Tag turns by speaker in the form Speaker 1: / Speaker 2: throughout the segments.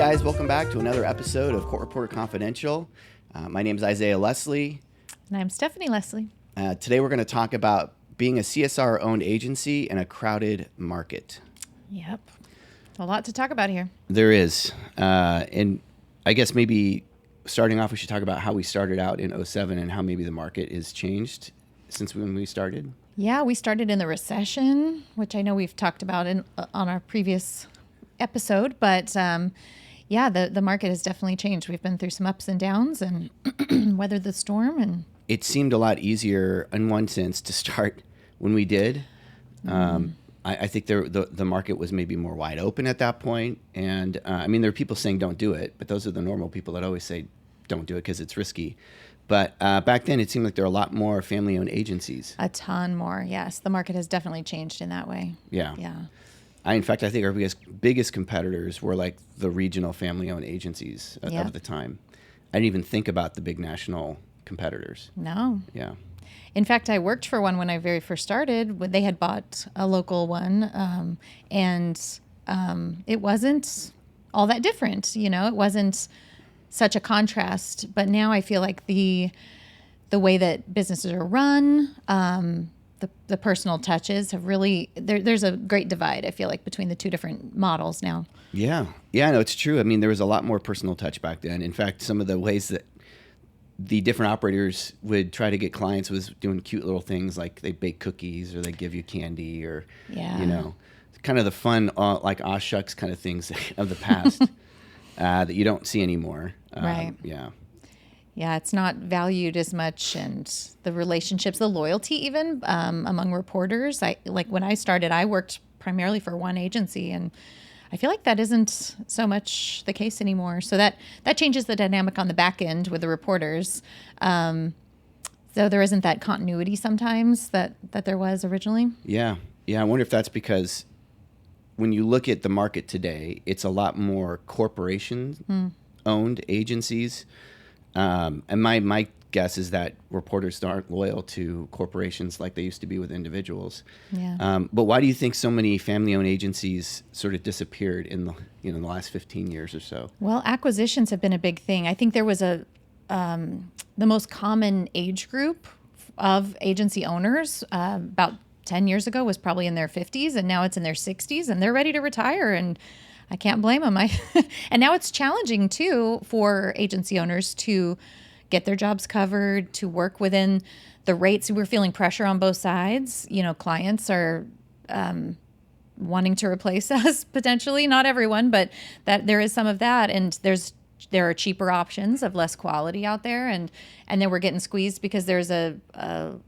Speaker 1: guys, welcome back to another episode of Court Reporter Confidential. My name is Isaiah Leslie.
Speaker 2: And I'm Stephanie Leslie.
Speaker 1: Today we're going to talk about being a CSR-owned agency in a crowded market.
Speaker 2: Yep. A lot to talk about here.
Speaker 1: There is. And I guess maybe starting off, we should talk about how we started out in 2007 and how maybe the market has changed since when we started.
Speaker 2: Yeah, we started in the recession, which I know we've talked about on our previous episode, but the market has definitely changed. We've been through some ups and downs and weathered the storm. And
Speaker 1: it seemed a lot easier in one sense to start when we did. I think the market was maybe more wide open at that point. And there are people saying don't do it, but those are the normal people that always say don't do it because it's risky. But back then, it seemed like there were a lot more family-owned agencies.
Speaker 2: A ton more, yes. The market has definitely changed in that way.
Speaker 1: Yeah.
Speaker 2: Yeah.
Speaker 1: In fact, I think our biggest competitors were like the regional family-owned agencies of the time. I didn't even think about the big national competitors.
Speaker 2: No.
Speaker 1: Yeah.
Speaker 2: In fact, I worked for one when I very first started. They had bought a local one, and it wasn't all that different. You know, it wasn't such a contrast. But now I feel like the way that businesses are run, the personal touches have really, there's a great divide, I feel like, between the two different models now.
Speaker 1: Yeah. Yeah, no, it's true. I mean, there was a lot more personal touch back then. In fact, some of the ways that the different operators would try to get clients was doing cute little things like they bake cookies or they give you candy or, kind of the fun, like aw shucks kind of things of the past that you don't see anymore.
Speaker 2: Right.
Speaker 1: Yeah.
Speaker 2: Yeah, it's not valued as much, and the relationships, the loyalty even among reporters. When I started, I worked primarily for one agency, and I feel like that isn't so much the case anymore. So that changes the dynamic on the back end with the reporters. So there isn't that continuity sometimes that there was originally.
Speaker 1: Yeah. Yeah, I wonder if that's because when you look at the market today, it's a lot more corporation-owned agencies. And my guess is that reporters aren't loyal to corporations like they used to be with individuals.
Speaker 2: Yeah.
Speaker 1: But why do you think so many family-owned agencies sort of disappeared in the last 15 years or so?
Speaker 2: Well, acquisitions have been a big thing. I think there was the most common age group of agency owners about 10 years ago was probably in their 50s, and now it's in their 60s, and they're ready to retire. And I can't blame them. And now it's challenging, too, for agency owners to get their jobs covered, to work within the rates. We're feeling pressure on both sides. You know, clients are wanting to replace us, potentially. Not everyone, but that there is some of that. And there are cheaper options of less quality out there. And then we're getting squeezed because there's a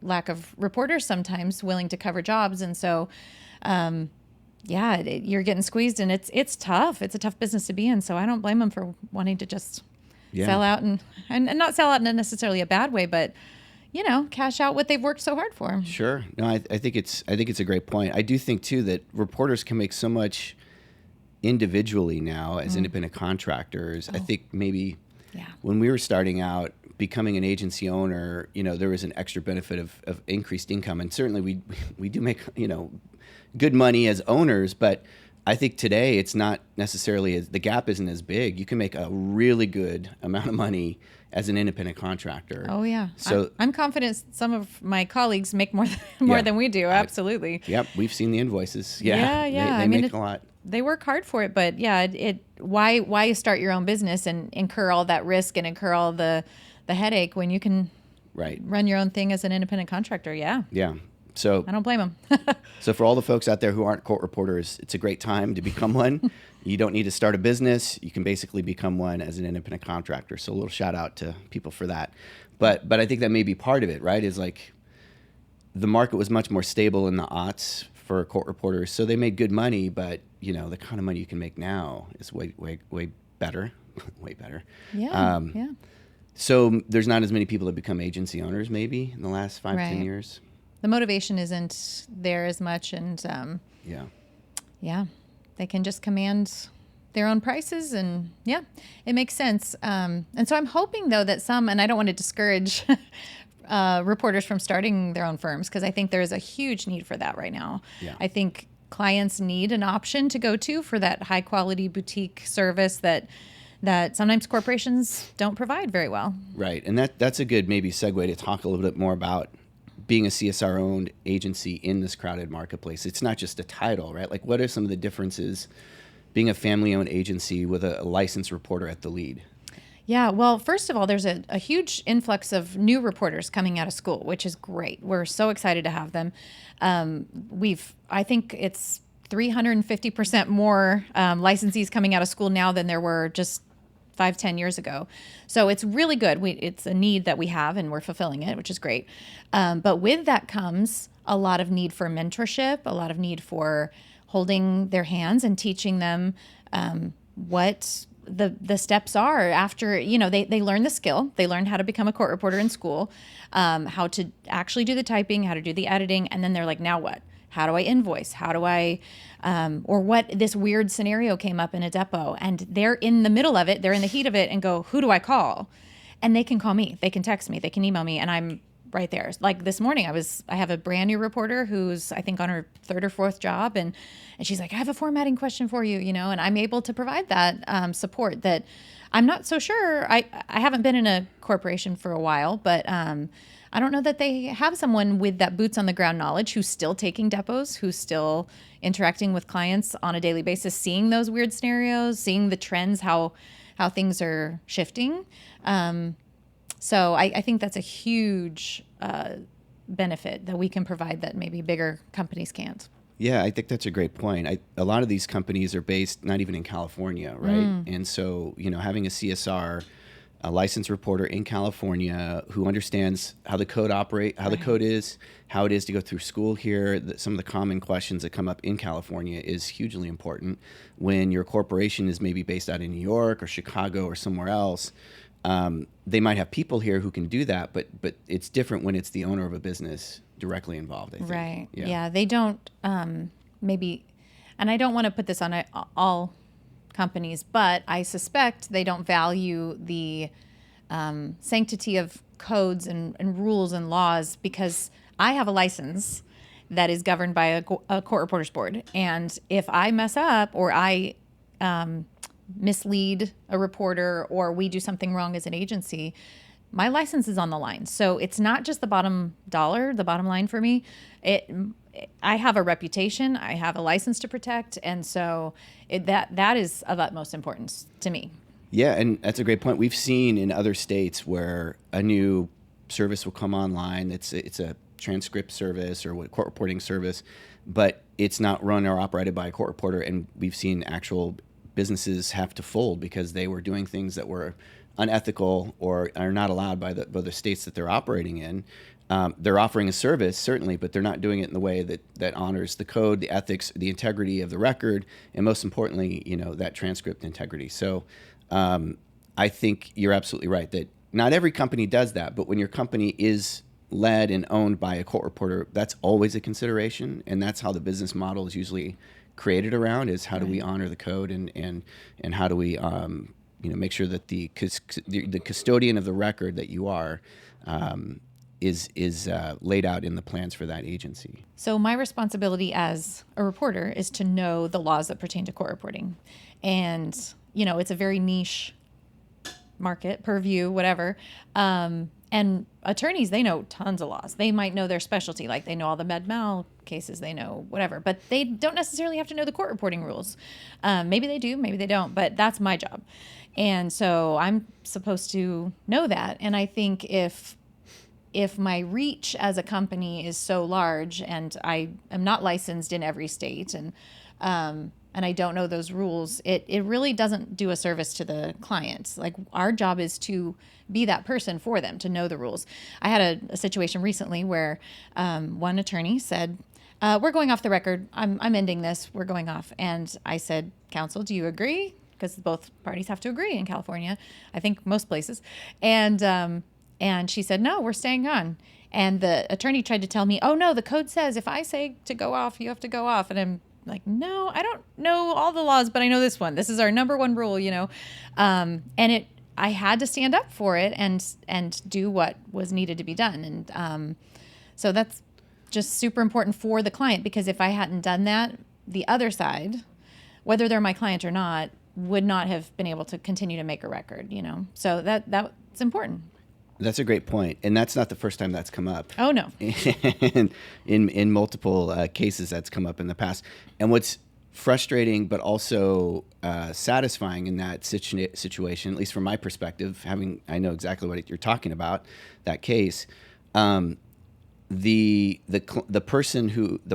Speaker 2: lack of reporters sometimes willing to cover jobs. And so you're getting squeezed, and it's tough. It's a tough business to be in. So I don't blame them for wanting to just sell out and not sell out in necessarily a bad way, but cash out what they've worked so hard for.
Speaker 1: Sure. No, I think it's a great point. I do think too that reporters can make so much individually now as independent contractors. I think maybe when we were starting out, becoming an agency owner, there was an extra benefit of increased income, and certainly we do make good money as owners, but I think today it's not necessarily the gap isn't as big. You can make a really good amount of money as an independent contractor.
Speaker 2: Oh yeah.
Speaker 1: So
Speaker 2: I'm confident some of my colleagues make more than we do. Absolutely.
Speaker 1: Yep, we've seen the invoices.
Speaker 2: Yeah.
Speaker 1: They make a lot.
Speaker 2: They work hard for it, but why start your own business and incur all that risk and incur all the headache when you can run your own thing as an independent contractor? Yeah.
Speaker 1: Yeah. So
Speaker 2: I don't blame them.
Speaker 1: So for all the folks out there who aren't court reporters, it's a great time to become one. You don't need to start a business. You can basically become one as an independent contractor. So a little shout out to people for that. But I think that may be part of it, right? Is like the market was much more stable in the aughts for court reporters. So they made good money, but the kind of money you can make now is way better. Way better.
Speaker 2: Yeah.
Speaker 1: So there's not as many people that become agency owners maybe in the last 5-10 years.
Speaker 2: The motivation isn't there as much, and they can just command their own prices, and it makes sense. And so I'm hoping though that and I don't want to discourage reporters from starting their own firms, because I think there is a huge need for that right now.
Speaker 1: Yeah.
Speaker 2: I think clients need an option to go to for that high quality boutique service that sometimes corporations don't provide very well.
Speaker 1: Right. And that's a good maybe segue to talk a little bit more about being a CSR owned agency in this crowded marketplace. It's not just a title, right? Like, what are some of the differences being a family owned agency with a licensed reporter at the lead?
Speaker 2: Yeah, well, first of all, there's a huge influx of new reporters coming out of school, which is great. We're so excited to have them. I think it's 350% more licensees coming out of school now than there were just 5-10 years ago. So it's really good. It's a need that we have, and we're fulfilling it, which is great. But with that comes a lot of need for mentorship, a lot of need for holding their hands and teaching them what the steps are after, they learn the skill. They learn how to become a court reporter in school, how to actually do the typing, how to do the editing. And then they're like, now what? How do I invoice? How do I, or what, this weird scenario came up in a depot and they're in the middle of it. They're in the heat of it and go, who do I call? And they can call me, they can text me, they can email me, and I'm right there. Like this morning, I have a brand new reporter who's, I think, on her 3rd or 4th job. And she's like, I have a formatting question for you, and I'm able to provide that support that I'm not so sure. I haven't been in a corporation for a while, but I don't know that they have someone with that boots on the ground knowledge who's still taking depots, who's still interacting with clients on a daily basis, seeing those weird scenarios, seeing the trends, how things are shifting. So I think that's a huge benefit that we can provide that maybe bigger companies can't.
Speaker 1: Yeah, I think that's a great point. A lot of these companies are based not even in California, right? And so, having a CSR, a licensed reporter in California who understands how the code the code is, how it is to go through school here, some of the common questions that come up in California is hugely important. When your corporation is maybe based out in New York or Chicago or somewhere else, they might have people here who can do that, but it's different when it's the owner of a business directly involved, I think.
Speaker 2: Right. Yeah. They don't maybe, and I don't want to put this on all companies, but I suspect they don't value the sanctity of codes and rules and laws, because I have a license that is governed by a court reporters board. And if I mess up or I mislead a reporter or we do something wrong as an agency, my license is on the line. So it's not just the bottom line for me. I have a reputation, I have a license to protect, and so that is of utmost importance to me.
Speaker 1: Yeah, and that's a great point. We've seen in other states where a new service will come online. It's a transcript service or what court reporting service, but it's not run or operated by a court reporter, and we've seen actual businesses have to fold because they were doing things that were unethical or are not allowed by the states that they're operating in. They're offering a service, certainly, but they're not doing it in the way that honors the code, the ethics, the integrity of the record, and most importantly, that transcript integrity. So I think you're absolutely right that not every company does that, but when your company is led and owned by a court reporter, that's always a consideration, and that's how the business model is usually created around, is how do we honor the code and how do we make sure that the custodian of the record that you are is laid out in the plans for that agency.
Speaker 2: So my responsibility as a reporter is to know the laws that pertain to court reporting. And, it's a very niche market, purview, whatever. And attorneys, they know tons of laws. They might know their specialty, like they know all the med mal cases, they know whatever, but they don't necessarily have to know the court reporting rules. Maybe they do, maybe they don't, but that's my job. And so I'm supposed to know that. And I think if my reach as a company is so large and I am not licensed in every state and I don't know those rules, it really doesn't do a service to the clients. Like, our job is to be that person for them, to know the rules. I had a situation recently where one attorney said, we're going off the record. I'm ending this. We're going off. And I said, counsel, do you agree? Because both parties have to agree in California, I think most places. And she said, no, we're staying on. And the attorney tried to tell me, oh, no, the code says if I say to go off, you have to go off. And I'm like, no, I don't know all the laws, but I know this one. This is our number one rule, and I had to stand up for it and do what was needed to be done. And so that's just super important for the client, because if I hadn't done that, the other side, whether they're my client or not, would not have been able to continue to make a record, you know? So that's important.
Speaker 1: That's a great point. And that's not the first time that's come up.
Speaker 2: Oh, no.
Speaker 1: in multiple cases that's come up in the past. And what's frustrating but also satisfying in that situation, at least from my perspective, I know exactly what you're talking about, that case, the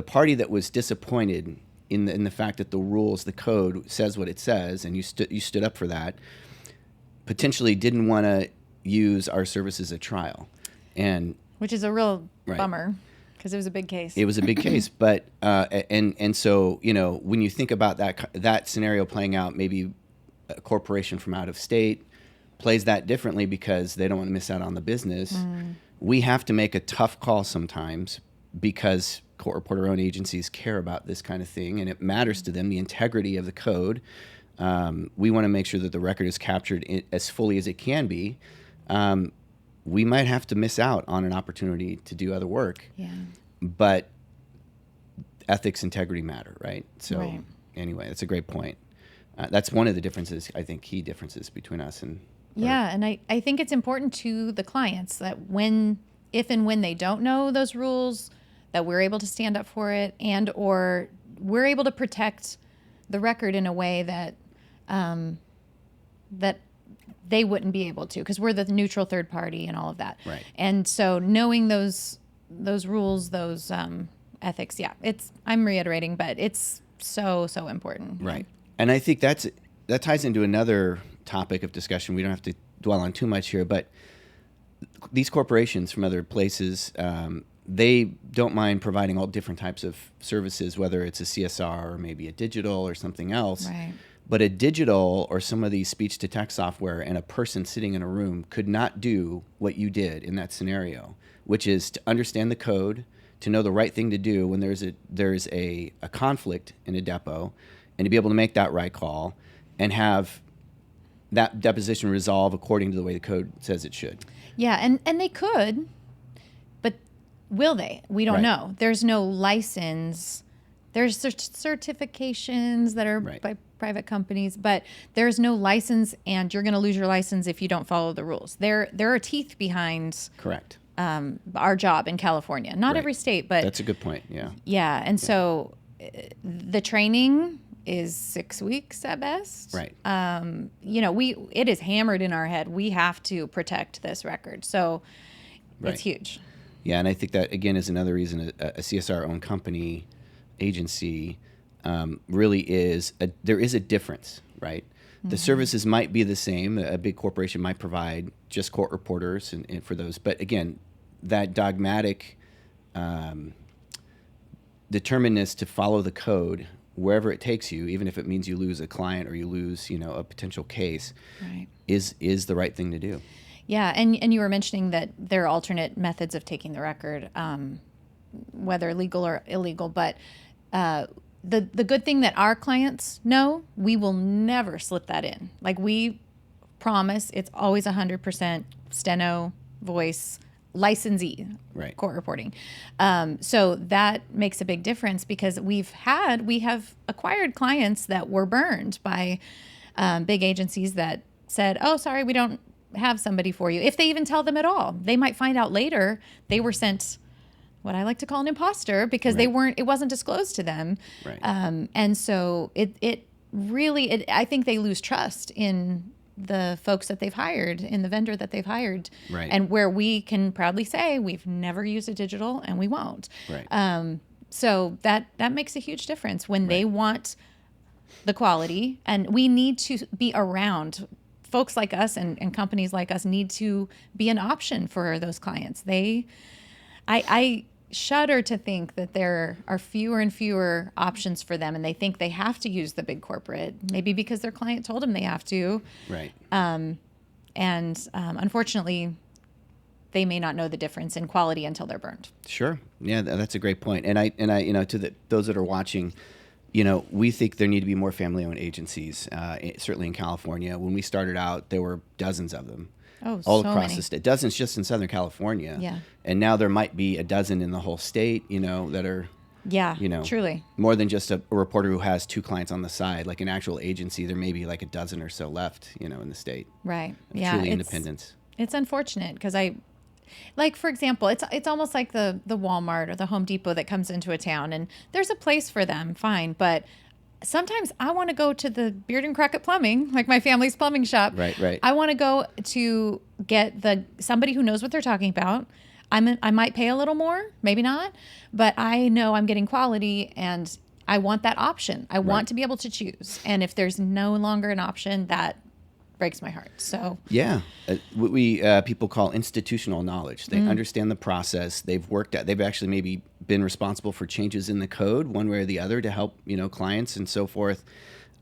Speaker 1: party that was disappointed in the fact that the rules, the code says what it says, and you stood up for that, potentially didn't want to use our services at trial, and
Speaker 2: which is a real bummer, because it was a big case.
Speaker 1: It was a big case, but and so, you know, when you think about that scenario playing out, maybe a corporation from out of state plays that differently because they don't want to miss out on the business. We have to make a tough call sometimes because court reporter-owned agencies care about this kind of thing, and it matters to them, the integrity of the code. We want to make sure that the record is captured as fully as it can be. We might have to miss out on an opportunity to do other work.
Speaker 2: Yeah.
Speaker 1: But ethics, integrity matter, right? So anyway, that's a great point. That's one of the differences, I think, key differences between us and...
Speaker 2: and I think it's important to the clients that if and when they don't know those rules, that we're able to stand up for it, and or we're able to protect the record in a way that that they wouldn't be able to, because we're the neutral third party and all of that.
Speaker 1: Right.
Speaker 2: And so knowing those rules, those ethics, I'm reiterating, but it's so important.
Speaker 1: Right. And I think that ties into another topic of discussion. We don't have to dwell on too much here, but these corporations from other places, they don't mind providing all different types of services, whether it's a CSR or maybe a digital or something else.
Speaker 2: Right.
Speaker 1: But a digital or some of these speech-to-text software and a person sitting in a room could not do what you did in that scenario, which is to understand the code, to know the right thing to do when there's a conflict in a depot, and to be able to make that right call and have that deposition resolve according to the way the code says it should.
Speaker 2: Yeah, and they could, but will they? We don't know. There's no license. There's certifications that are by private companies, but there's no license, and you're going to lose your license if you don't follow the rules. There are teeth behind
Speaker 1: correct
Speaker 2: our job in California. Not every state, but
Speaker 1: that's a good point. Yeah.
Speaker 2: Yeah, and so the training is 6 weeks at best.
Speaker 1: Right.
Speaker 2: It is hammered in our head. We have to protect this record. So it's huge.
Speaker 1: Yeah, and I think that, again, is another reason a CSR-owned company, agency, really is, there is a difference, right? Mm-hmm. The services might be the same. A big corporation might provide just court reporters and for those. But again, that dogmatic determinedness to follow the code wherever it takes you, even if it means you lose a client or you lose, a potential case, is the right thing to do.
Speaker 2: Yeah, and you were mentioning that there are alternate methods of taking the record, whether legal or illegal. But the good thing that our clients know, we will never slip that in. Like, we promise it's always 100% steno, voice, licensee, court reporting. So that makes a big difference, because we have acquired clients that were burned by big agencies that said, oh, sorry, we don't have somebody for you. If they even tell them at all, they might find out later they were sent what I like to call an imposter, because it wasn't disclosed to them. Right. And so it really, I think they lose trust in the folks that they've hired, in the vendor that they've hired.
Speaker 1: Right.
Speaker 2: And where we can proudly say we've never used a digital and we won't.
Speaker 1: Right.
Speaker 2: So that makes a huge difference when they want the quality, and we need to be around. Folks like us and companies like us need to be an option for those clients. I shudder to think that there are fewer and fewer options for them, and they think they have to use the big corporate, maybe because their client told them they have to.
Speaker 1: Right.
Speaker 2: Unfortunately, they may not know the difference in quality until they're burned.
Speaker 1: Sure. Yeah, that's a great point. And I to those that are watching, we think there need to be more family-owned agencies, certainly in California. When we started out, there were dozens of them. All across the state. Dozens just in Southern California.
Speaker 2: Yeah.
Speaker 1: And now there might be a dozen in the whole state, that are
Speaker 2: Yeah, truly.
Speaker 1: More than just a reporter who has 2 clients on the side, like an actual agency, there may be like a dozen or so left, in the state.
Speaker 2: Right.
Speaker 1: Yeah. Truly independence.
Speaker 2: It's unfortunate because like, for example, it's almost like the Walmart or the Home Depot that comes into a town, and there's a place for them, fine. But sometimes I want to go to the Beard and Crockett Plumbing, like my family's plumbing shop.
Speaker 1: Right.
Speaker 2: I want to go to get somebody who knows what they're talking about. I might pay a little more, maybe not, but I know I'm getting quality, and I want that option. I want to be able to choose. And if there's no longer an option, that breaks my heart. So
Speaker 1: yeah, we people call institutional knowledge. They understand the process. They've actually maybe been responsible for changes in the code one way or the other to help clients and so forth,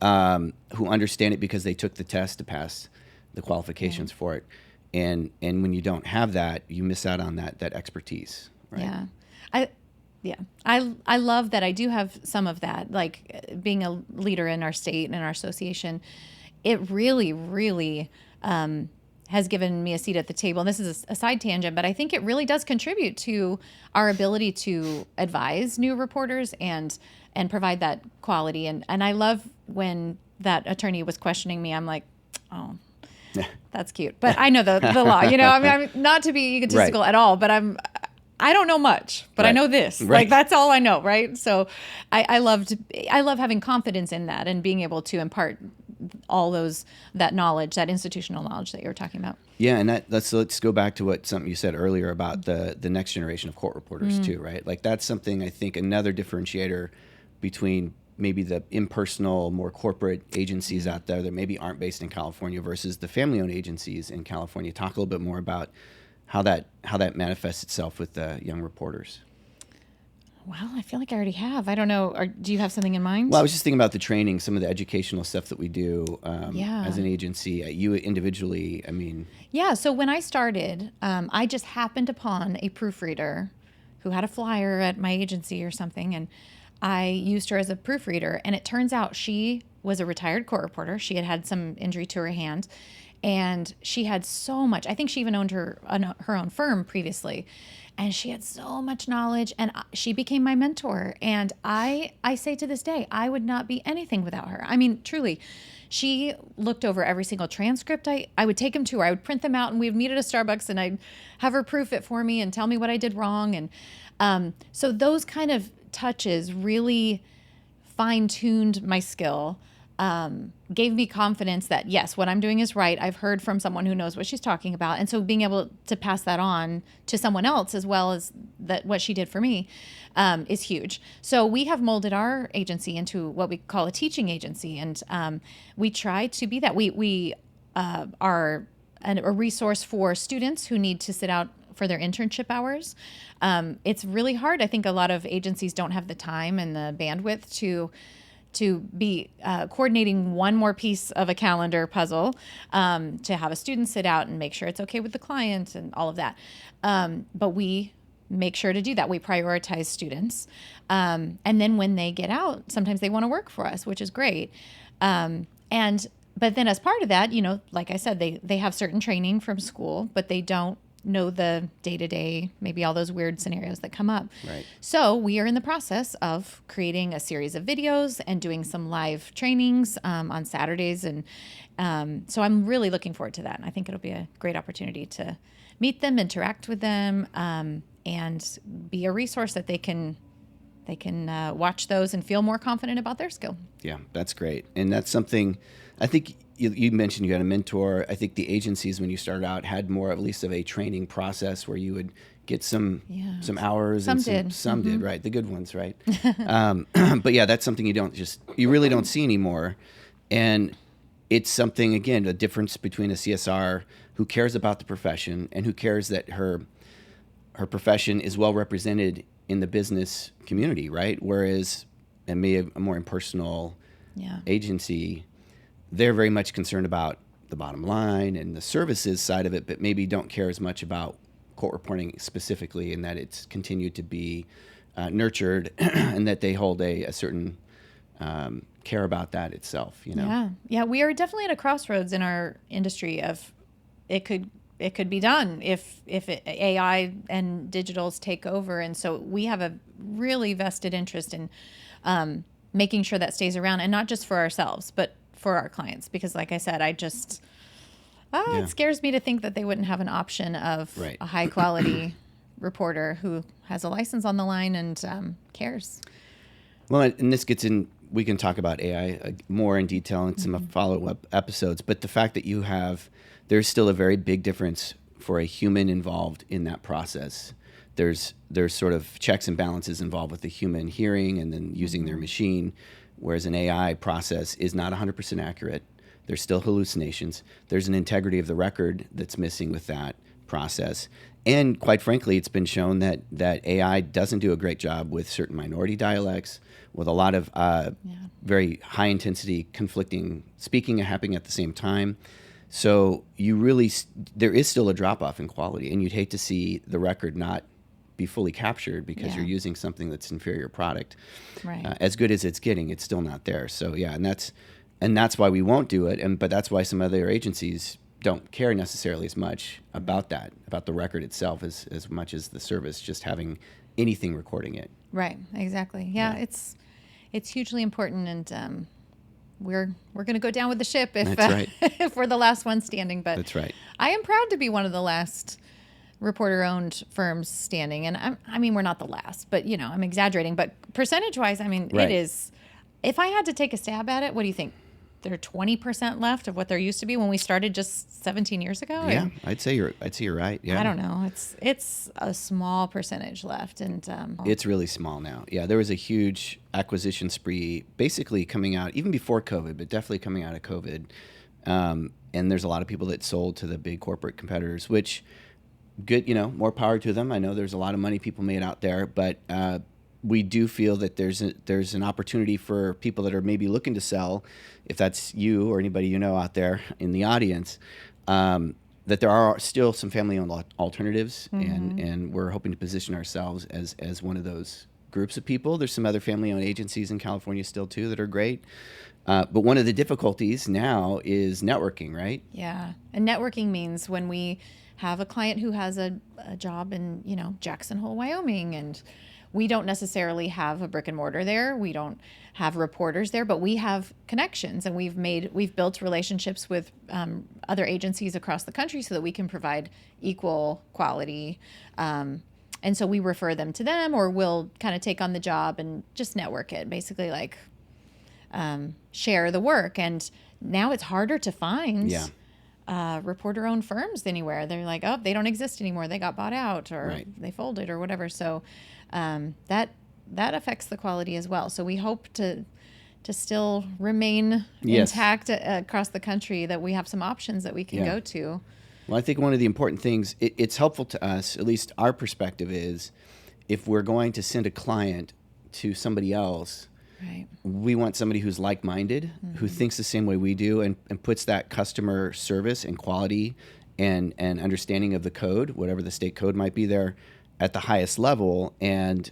Speaker 1: who understand it because they took the test to pass the qualifications for it. And when you don't have that, you miss out on that expertise. Right?
Speaker 2: Yeah. I love that I do have some of that, like being a leader in our state and in our association. It really, really has given me a seat at the table. And this is a side tangent, but I think it really does contribute to our ability to advise new reporters and provide that quality. And I love when that attorney was questioning me, I'm like, oh, that's cute. But I know the law, I mean, I'm not to be egotistical at all, but I don't know much, but I know this. Like, that's all I know, right? So I love having confidence in that and being able to impart all that knowledge, that institutional knowledge that you were talking about.
Speaker 1: Yeah, and let's go back to something you said earlier about the next generation of court reporters too, right? Like, that's something I think another differentiator between maybe the impersonal, more corporate agencies out there that maybe aren't based in California versus the family-owned agencies in California. Talk a little bit more about how that manifests itself with the young reporters.
Speaker 2: Well, I feel like I already have. I don't know. Do you have something in mind?
Speaker 1: Well, I was just thinking about the training, some of the educational stuff that we do as an agency, you individually, I mean.
Speaker 2: Yeah, so when I started, I just happened upon a proofreader who had a flyer at my agency or something, and I used her as a proofreader. And it turns out she was a retired court reporter. She had had some injury to her hand, and she had so much. I think she even owned her own firm previously. And she had so much knowledge, and she became my mentor. And I say to this day, I would not be anything without her. I mean, truly, she looked over every single transcript. I would take them to her. I would print them out, and we would meet at a Starbucks, and I'd have her proof it for me and tell me what I did wrong. And so those kind of touches really fine-tuned my skill. Gave me confidence that, yes, what I'm doing is right. I've heard from someone who knows what she's talking about. And so being able to pass that on to someone else as well as what she did for me is huge. So we have molded our agency into what we call a teaching agency. And we try to be that. We are a resource for students who need to sit out for their internship hours. It's really hard. I think a lot of agencies don't have the time and the bandwidth to be coordinating one more piece of a calendar puzzle, to have a student sit out and make sure it's okay with the client and all of that. But we make sure to do that. We prioritize students. And then when they get out, sometimes they want to work for us, which is great. But then as part of that, like I said, they have certain training from school, but they don't know the day-to-day, maybe all those weird scenarios that come up.
Speaker 1: Right.
Speaker 2: So we are in the process of creating a series of videos and doing some live trainings on Saturdays. And so I'm really looking forward to that. And I think it'll be a great opportunity to meet them, interact with them, and be a resource that they can watch those and feel more confident about their skill.
Speaker 1: Yeah, that's great. And that's something, I think you mentioned you had a mentor. I think the agencies, when you started out, had more at least of a training process where you would get some hours.
Speaker 2: Some
Speaker 1: did, right? The good ones, right? But yeah, that's something you really don't see anymore. And it's something, again, a difference between a CSR who cares about the profession and who cares that her profession is well represented in the business community, right? Whereas a more impersonal agency, they're very much concerned about the bottom line and the services side of it, but maybe don't care as much about court reporting specifically, and that it's continued to be nurtured and that they hold a certain care about that itself,
Speaker 2: Yeah, we are definitely at a crossroads in our industry of it could it could be done if AI and digitals take over. And so we have a really vested interest in making sure that stays around, and not just for ourselves, but for our clients. Because like I said, it scares me to think that they wouldn't have an option of a high quality reporter who has a license on the line and cares.
Speaker 1: Well, and this gets in, we can talk about AI more in detail in some follow-up episodes, but the fact that there's still a very big difference for a human involved in that process. There's sort of checks and balances involved with the human hearing and then using their machine, whereas an AI process is not 100% accurate. There's still hallucinations. There's an integrity of the record that's missing with that process. And quite frankly, it's been shown that AI doesn't do a great job with certain minority dialects, with a lot of very high intensity conflicting speaking happening at the same time. So there is still a drop off in quality, and you'd hate to see the record not be fully captured because you're using something that's inferior product.
Speaker 2: Right.
Speaker 1: As good as it's getting, it's still not there. So and that's why we won't do it. But that's why some other agencies don't care necessarily as much about the record itself as much as the service, just having anything recording it.
Speaker 2: Right. Exactly. Yeah. It's hugely important, and we're going to go down with the ship if we're the last one standing. But
Speaker 1: that's right. I
Speaker 2: am proud to be one of the last reporter-owned firms standing, and I mean we're not the last, but I'm exaggerating. But percentage-wise, it is. If I had to take a stab at it, what do you think? There are 20% left of what there used to be when we started just 17 years ago.
Speaker 1: Yeah, I'd say you're right. Yeah,
Speaker 2: I don't know. It's a small percentage left, and
Speaker 1: it's really small now. Yeah, there was a huge acquisition spree, basically coming out even before COVID, but definitely coming out of COVID. And there's a lot of people that sold to the big corporate competitors, which good, more power to them. I know there's a lot of money people made out there, but we do feel that there's an opportunity for people that are maybe looking to sell, if that's you or anybody out there in the audience, that there are still some family-owned alternatives, and we're hoping to position ourselves as one of those groups of people. There's some other family-owned agencies in California still too that are great. But one of the difficulties now is networking, right?
Speaker 2: Yeah, and networking means when we have a client who has a job in Jackson Hole, Wyoming, and we don't necessarily have a brick and mortar there. We don't have reporters there, but we have connections, and we've built relationships with other agencies across the country so that we can provide equal quality. And so we refer them to them, or we'll kind of take on the job and just network it, basically like share the work. And now it's harder to find reporter-owned firms anywhere. They're like, oh, they don't exist anymore. They got bought out, or they folded, or whatever. So that affects the quality as well. So we hope to still remain intact across the country, that we have some options that we can go to.
Speaker 1: Well, I think one of the important things, it's helpful to us, at least our perspective is, if we're going to send a client to somebody else, we want somebody who's like-minded, who thinks the same way we do, and puts that customer service and quality and understanding of the code, whatever the state code might be there, at the highest level. And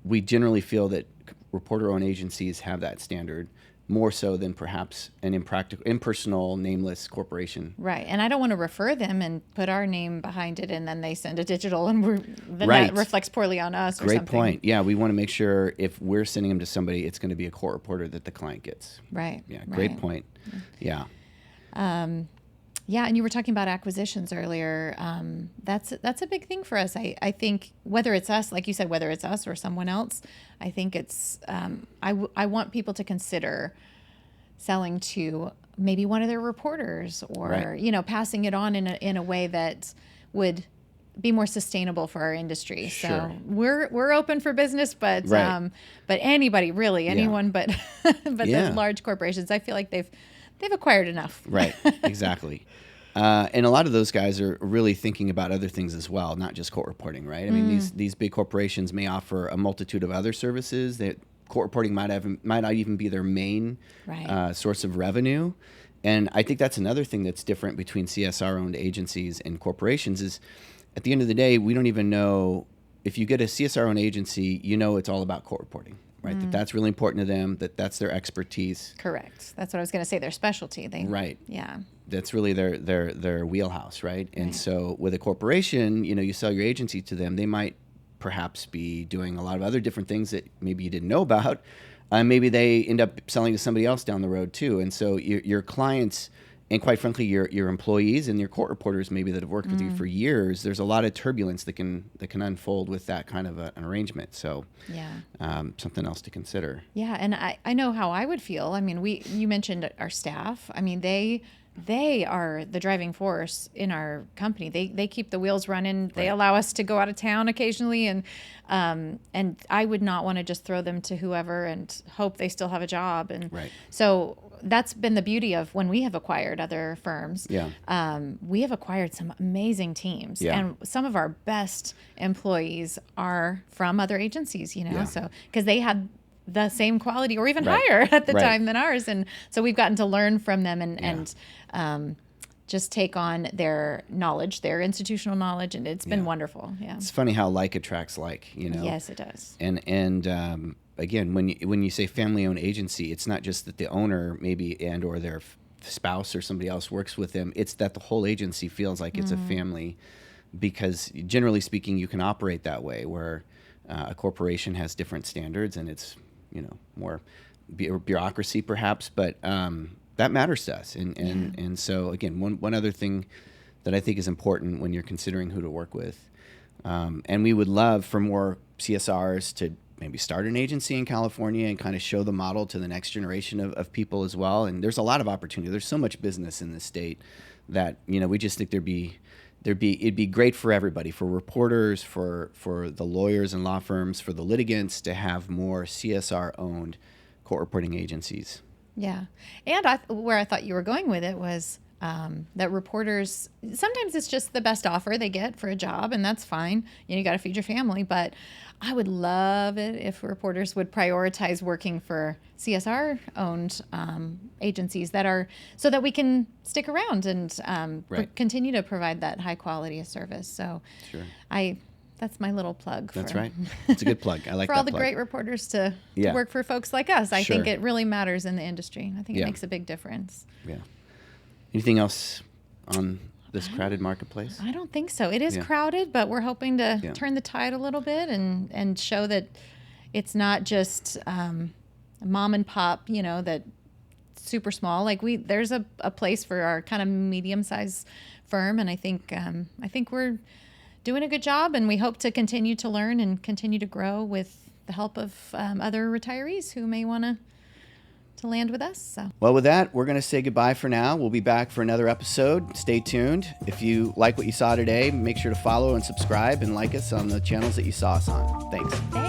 Speaker 1: we generally feel that reporter-owned agencies have that standard more so than perhaps an impersonal, nameless corporation.
Speaker 2: Right. And I don't want to refer them and put our name behind it, and then they send a digital, and that reflects poorly on us or something.
Speaker 1: Great point. Yeah, we want to make sure if we're sending them to somebody, it's going to be a court reporter that the client gets.
Speaker 2: Right.
Speaker 1: Yeah, great point. Yeah.
Speaker 2: Yeah, and you were talking about acquisitions earlier. That's a big thing for us. I think whether it's us, like you said, whether it's us or someone else, I think it's I want people to consider selling to maybe one of their reporters, or passing it on in a way that would be more sustainable for our industry.
Speaker 1: Sure.
Speaker 2: So we're open for business, but anybody, really anyone, but the large corporations, I feel like they've acquired enough.
Speaker 1: Right, exactly. And a lot of those guys are really thinking about other things as well, not just court reporting, right? I mean, these big corporations may offer a multitude of other services. That court reporting might not even be their main source of revenue. And I think that's another thing that's different between CSR-owned agencies and corporations is, at the end of the day, we don't even know, if you get a CSR-owned agency, it's all about court reporting. right? That's really important to them, that's their expertise.
Speaker 2: Correct. That's what I was going to say, their specialty.
Speaker 1: Right.
Speaker 2: Yeah.
Speaker 1: That's really their wheelhouse, right? And so with a corporation, you sell your agency to them, they might perhaps be doing a lot of other different things that maybe you didn't know about. Maybe they end up selling to somebody else down the road too. And so your clients, and quite frankly, your employees and your court reporters maybe that have worked with you for years, there's a lot of turbulence that can unfold with that kind of an arrangement. So something else to consider.
Speaker 2: Yeah, and I know how I would feel. I mean, you mentioned our staff. I mean, they are the driving force in our company. They keep the wheels running. They allow us to go out of town occasionally, and I would not want to just throw them to whoever and hope they still have a job. And so that's been the beauty of when we have acquired other firms. We have acquired some amazing teams, and some of our best employees are from other agencies. So because they had the same quality or even higher at the time than ours. And so we've gotten to learn from them and just take on their knowledge, their institutional knowledge. And it's been wonderful. Yeah.
Speaker 1: It's funny how like attracts like,
Speaker 2: Yes, it does.
Speaker 1: And again, when you say family-owned agency, it's not just that the owner maybe and or their spouse or somebody else works with them. It's that the whole agency feels like it's a family, because generally speaking, you can operate that way where a corporation has different standards and it's more bureaucracy perhaps, but that matters to us. And so again, one other thing that I think is important when you're considering who to work with, and we would love for more CSRs to maybe start an agency in California and kind of show the model to the next generation of people as well. And there's a lot of opportunity. There's so much business in this state that, we just think it'd be great for everybody, for reporters, for the lawyers and law firms, for the litigants to have more CSR-owned court reporting agencies. Yeah.
Speaker 2: And where I thought you were going with it was that reporters, sometimes it's just the best offer they get for a job, and that's fine. You got to feed your family. But I would love it if reporters would prioritize working for CSR-owned agencies so that we can stick around and continue to provide that high quality of service. So that's my little plug.
Speaker 1: That's right. It's a good plug. I like
Speaker 2: for
Speaker 1: that
Speaker 2: all the
Speaker 1: plug.
Speaker 2: Great reporters to work for folks like us. I think it really matters in the industry. I think it makes a big difference.
Speaker 1: Yeah. Anything else on this crowded marketplace?
Speaker 2: I don't think so. It is crowded, but we're hoping to turn the tide a little bit and show that it's not just mom and pop, that super small. Like there's a place for our kind of medium-sized firm, and I think we're doing a good job, and we hope to continue to learn and continue to grow with the help of other retirees who may want to land with us. So.
Speaker 1: Well, with that, we're going to say goodbye for now. We'll be back for another episode. Stay tuned. If you like what you saw today, make sure to follow and subscribe and like us on the channels that you saw us on. Thanks.